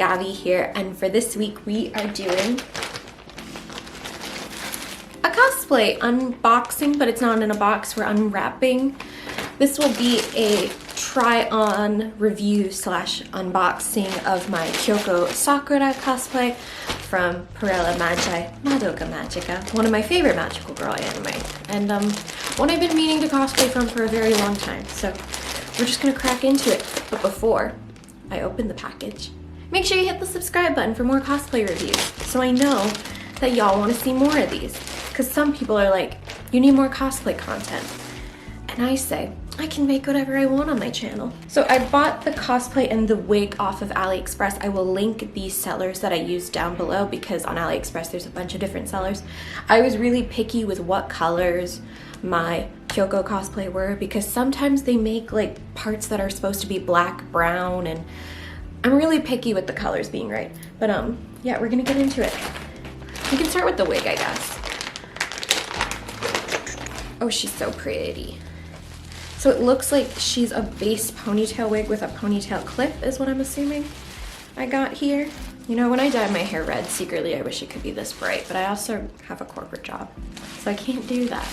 Gabby here, and for this week we are doing a cosplay unboxing, but it's not in a box, we're unwrapping. This will be a try-on review slash unboxing of my Kyouko Sakura cosplay from Madoka Magica, one of my favorite magical girl anime, and one I've been meaning to cosplay from for a very long time, so we're just gonna crack into it. But before I open the package, make sure you hit the subscribe button for more cosplay reviews, so I know that y'all want to see more of these, because some people are like, you need more cosplay content, and I say, I can make whatever I want on my channel. So I bought the cosplay and the wig off of AliExpress. I will link the sellers that I used down below because on AliExpress there's a bunch of different sellers. I was really picky with what colors my Kyouko cosplay were because sometimes they make like parts that are supposed to be black, brown, and I'm really picky with the colors being right. But yeah, we're gonna get into it. We can start with the wig, I guess. Oh, she's so pretty. So it looks like she's a base ponytail wig with a ponytail clip is what I'm assuming I got here. You know, when I dye my hair red, secretly I wish it could be this bright, but I also have a corporate job, so I can't do that.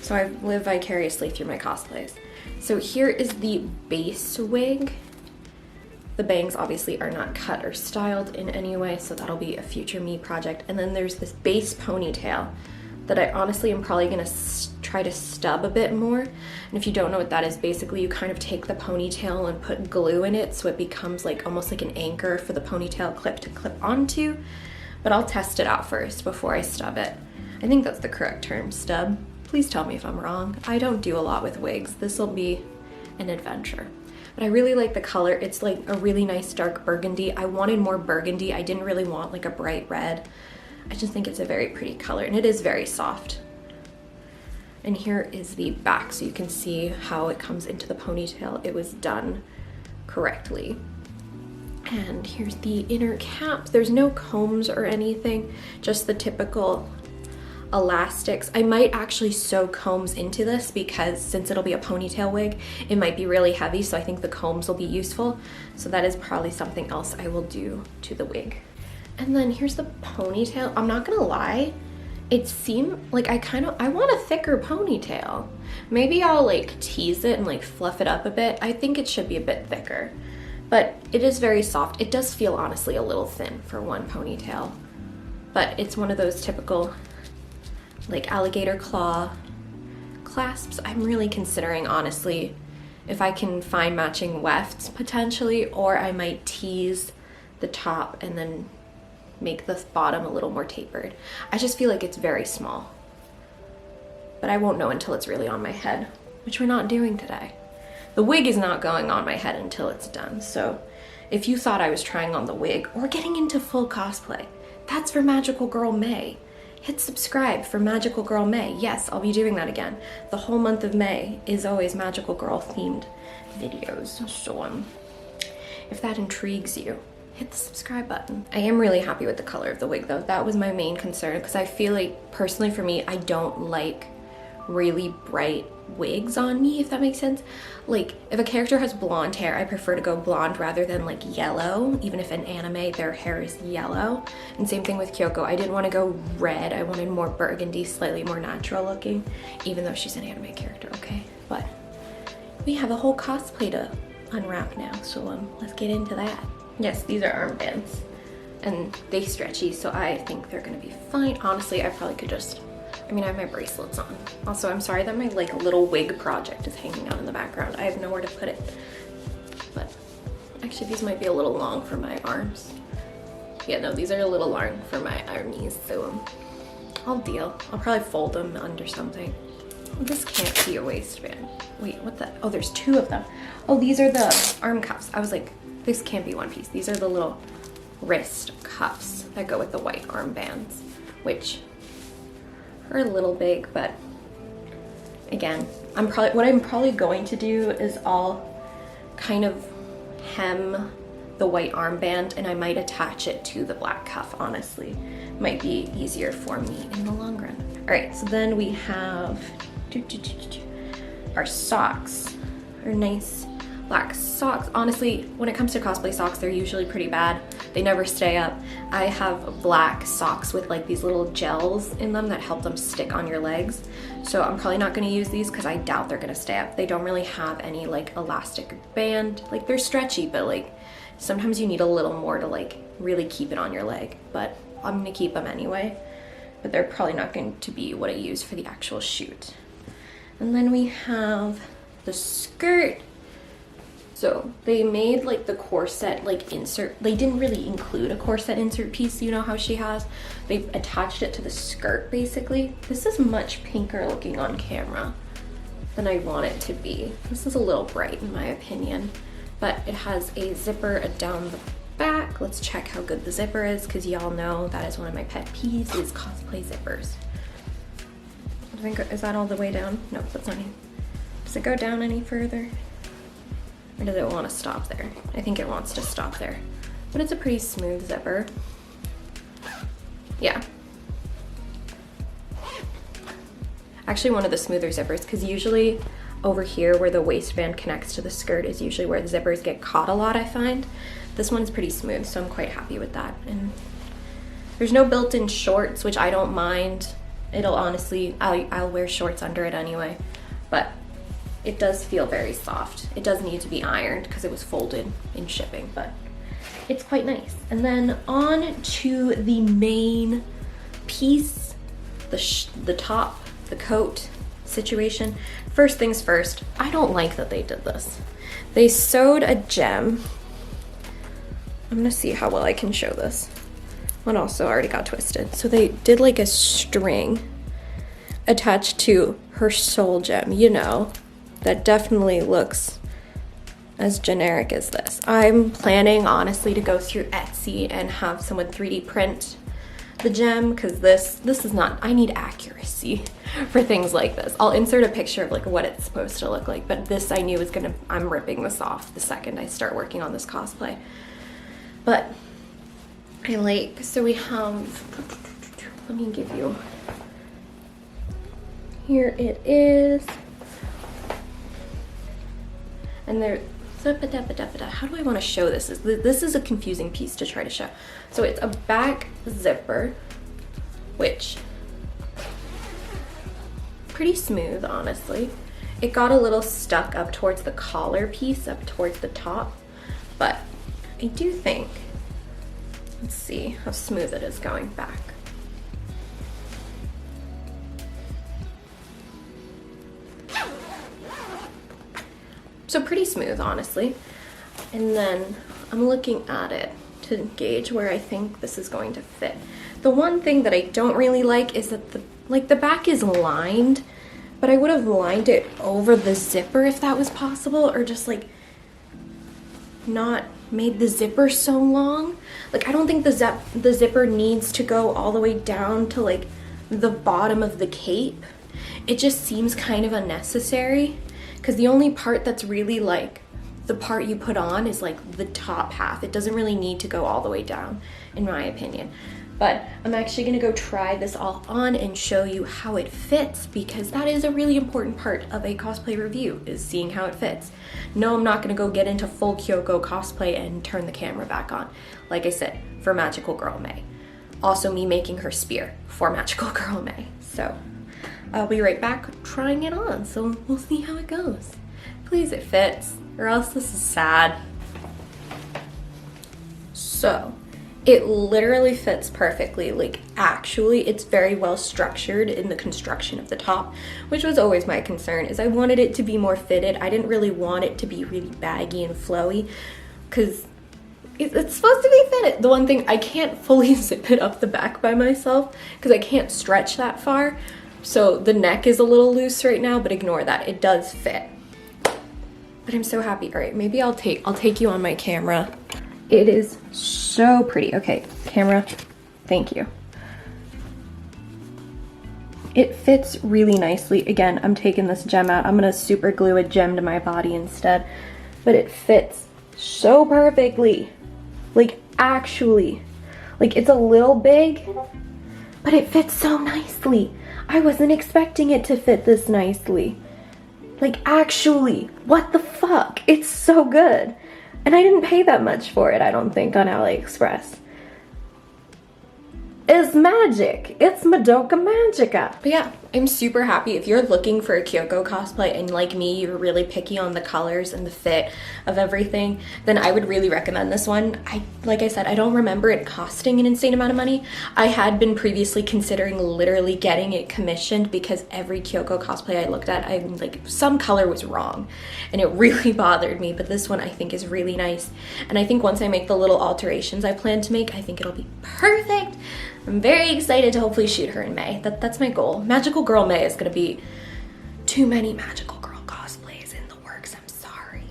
So I live vicariously through my cosplays. So here is the base wig. The bangs obviously are not cut or styled in any way, so that'll be a future me project. And then there's this base ponytail that I honestly am probably gonna try to stub a bit more. And if you don't know what that is, basically you kind of take the ponytail and put glue in it so it becomes like almost like an anchor for the ponytail clip to clip onto. But I'll test it out first before I stub it. I think that's the correct term, stub. Please tell me if I'm wrong. I don't do a lot with wigs. This will be an adventure. But I really like the color. It's like a really nice dark burgundy. I wanted more burgundy. I didn't really want like a bright red. I just think it's a very pretty color, and it is very soft. And here is the back, so you can see how it comes into the ponytail. It was done correctly. And here's the inner cap. There's no combs or anything, just the typical elastics. I might actually sew combs into this because since it'll be a ponytail wig, it might be really heavy, so I think the combs will be useful. So that is probably something else I will do to the wig. And then here's the ponytail. I'm not gonna lie, it seemed like I want a thicker ponytail. Maybe I'll like tease it and like fluff it up a bit. I think it should be a bit thicker, but it is very soft. It does feel honestly a little thin for one ponytail, but it's one of those typical like alligator claw clasps. I'm really considering honestly if I can find matching wefts potentially, or I might tease the top and then make the bottom a little more tapered. I just feel like it's very small, but I won't know until it's really on my head, which we're not doing today. The wig is not going on my head until it's done, so if you thought I was trying on the wig or getting into full cosplay, that's for Magical Girl May. Hit subscribe for Magical Girl May. Yes, I'll be doing that again. The whole month of May is always Magical Girl themed videos, so if that intrigues you, hit the subscribe button. I am really happy with the color of the wig though. That was my main concern because I feel like personally for me, I don't like really bright wigs on me, if that makes sense. Like if a character has blonde hair, I prefer to go blonde rather than like yellow, even if in anime their hair is yellow. And same thing with Kyouko. I didn't want to go red. I wanted more burgundy, slightly more natural looking, even though she's an anime character, okay? But we have a whole cosplay to unwrap now, so let's get into that. Yes, these are armbands, and they stretchy, so I think they're gonna be fine. Honestly, I probably could just, I mean, I have my bracelets on. Also, I'm sorry that my like little wig project is hanging out in the background. I have nowhere to put it, but actually these might be a little long for my arms. Yeah, no, these are a little long for my armies, so I'll deal. I'll probably fold them under something. This can't be a waistband. Wait, what the, oh, there's two of them. Oh, these are the arm cuffs. I was like, this can't be one piece. These are the little wrist cuffs that go with the white armbands, which are a little big, but again, what I'm probably going to do is I'll kind of hem the white armband and I might attach it to the black cuff, honestly. Might be easier for me in the long run. All right, so then we have our socks, our nice Black socks. Honestly, when it comes to cosplay socks, they're usually pretty bad. They never stay up. I have black socks with like these little gels in them that help them stick on your legs. So I'm probably not gonna use these because I doubt they're gonna stay up. They don't really have any like elastic band. Like they're stretchy, but like sometimes you need a little more to like really keep it on your leg. But I'm gonna keep them anyway. But they're probably not going to be what I use for the actual shoot. And then we have the skirt. So they made like the corset like insert. They didn't really include a corset insert piece, you know how she has. They attached it to the skirt basically. This is much pinker looking on camera than I want it to be. This is a little bright in my opinion, but it has a zipper down the back. Let's check how good the zipper is because y'all know that is one of my pet peeves is cosplay zippers. I think, is that all the way down? No, that's not it. Does it go down any further? Or does it want to stop there? I think it wants to stop there. But it's a pretty smooth zipper. Yeah. Actually one of the smoother zippers because usually over here where the waistband connects to the skirt is usually where the zippers get caught a lot, I find. This one's pretty smooth, so I'm quite happy with that. And there's no built-in shorts, which I don't mind. It'll honestly, I'll wear shorts under it anyway, but it does feel very soft. It does need to be ironed because it was folded in shipping, but it's quite nice. And then on to the main piece, the top, the coat situation. First things first, I don't like that they did this. They sewed a gem. I'm gonna see how well I can show this. One also already got twisted. So they did like a string attached to her soul gem, you know. That definitely looks as generic as this. I'm planning honestly to go through Etsy and have someone 3D print the gem because this is not, I need accuracy for things like this. I'll insert a picture of like what it's supposed to look like, but this I knew was gonna, I'm ripping this off the second I start working on this cosplay. But I like, so we have, let me give you, here it is. And there, how do I want to show this? This is a confusing piece to try to show. So it's a back zipper, which pretty smooth, honestly. It got a little stuck up towards the collar piece, up towards the top, but I do think, let's see how smooth it is going back. So pretty smooth, honestly. And then I'm looking at it to gauge where I think this is going to fit. The one thing that I don't really like is that the back is lined, but I would have lined it over the zipper if that was possible, or just like not made the zipper so long. Like I don't think the zipper needs to go all the way down to like the bottom of the cape. It just seems kind of unnecessary. Because the only part that's really like the part you put on is like the top half. It doesn't really need to go all the way down, in my opinion. But I'm actually gonna go try this all on and show you how it fits, because that is a really important part of a cosplay review, is seeing how it fits. No, I'm not gonna go get into full Kyoko cosplay and turn the camera back on. Like I said, for Magical Girl May. Also me making her spear for Magical Girl May. So I'll be right back trying it on, so we'll see how it goes. Please it fits, or else this is sad. So, it literally fits perfectly. Like, actually, it's very well structured in the construction of the top, which was always my concern, is I wanted it to be more fitted. I didn't really want it to be really baggy and flowy, because it's supposed to be fitted. The one thing, I can't fully zip it up the back by myself, because I can't stretch that far. So the neck is a little loose right now, but ignore that. It does fit. But I'm so happy. All right, maybe I'll take you on my camera. It is so pretty. Okay, camera, thank you. It fits really nicely. Again, I'm taking this gem out. I'm gonna super glue a gem to my body instead. But it fits so perfectly. Like, actually. Like, it's a little big, but it fits so nicely. I wasn't expecting it to fit this nicely. Like, actually, what the fuck? It's so good. And I didn't pay that much for it, I don't think, on AliExpress. It's magic. It's Madoka Magica. But yeah, I'm super happy. If you're looking for a Kyoko cosplay and like me, you're really picky on the colors and the fit of everything, then I would really recommend this one. Like I said, I don't remember it costing an insane amount of money. I had been previously considering literally getting it commissioned because every Kyoko cosplay I looked at, I'm like, some color was wrong and it really bothered me. But this one I think is really nice. And I think once I make the little alterations I plan to make, I think it'll be perfect. I'm very excited to hopefully shoot her in May. That's my goal. Magical Girl May is gonna be too many Magical Girl cosplays in the works. I'm sorry.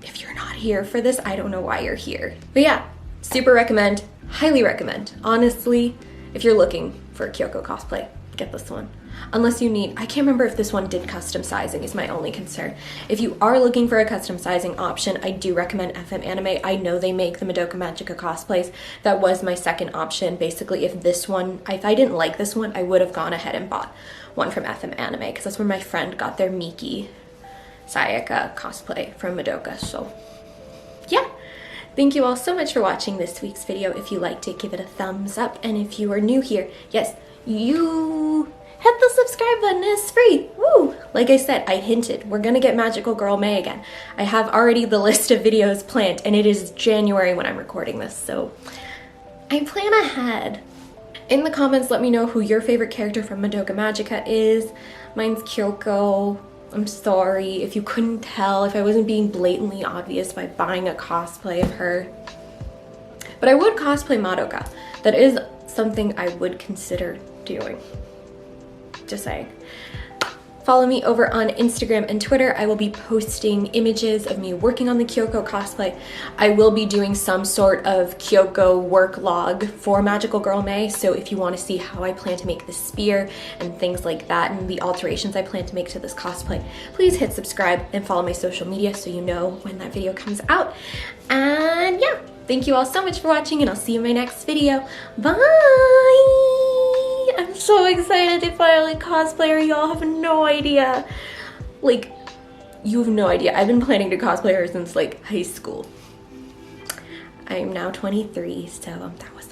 If you're not here for this, I don't know why you're here. But yeah, super recommend, highly recommend. Honestly, if you're looking for a Kyoko cosplay, get this one. Unless you need, I can't remember if this one did custom sizing is my only concern. If you are looking for a custom sizing option, I do recommend FM Anime. I know they make the Madoka Magica cosplays. That was my second option. Basically, if I didn't like this one, I would have gone ahead and bought one from FM Anime because that's where my friend got their Miki Sayaka cosplay from Madoka. So yeah. Thank you all so much for watching this week's video. If you liked it, give it a thumbs up. And if you are new here, yes, you hit the subscribe button, it's free. Woo! Like I said, I hinted, we're gonna get Magical Girl May again. I have already the list of videos planned and it is January when I'm recording this, so I plan ahead. In the comments, let me know who your favorite character from Madoka Magica is. Mine's Kyoko. I'm sorry if you couldn't tell, if I wasn't being blatantly obvious by buying a cosplay of her. But I would cosplay Madoka. That is something I would consider doing. Just saying. Follow me over on Instagram and Twitter. I will be posting images of me working on the Kyoko cosplay. I will be doing some sort of Kyoko work log for Magical Girl May, so if you want to see how I plan to make this spear and things like that and the alterations I plan to make to this cosplay, please hit subscribe and follow my social media so you know when that video comes out. And yeah, thank you all so much for watching and I'll see you in my next video. Bye! I'm so excited to finally cosplay her. Y'all have no idea. Like, you have no idea. I've been planning to cosplay her since like high school. I am now 23, so that was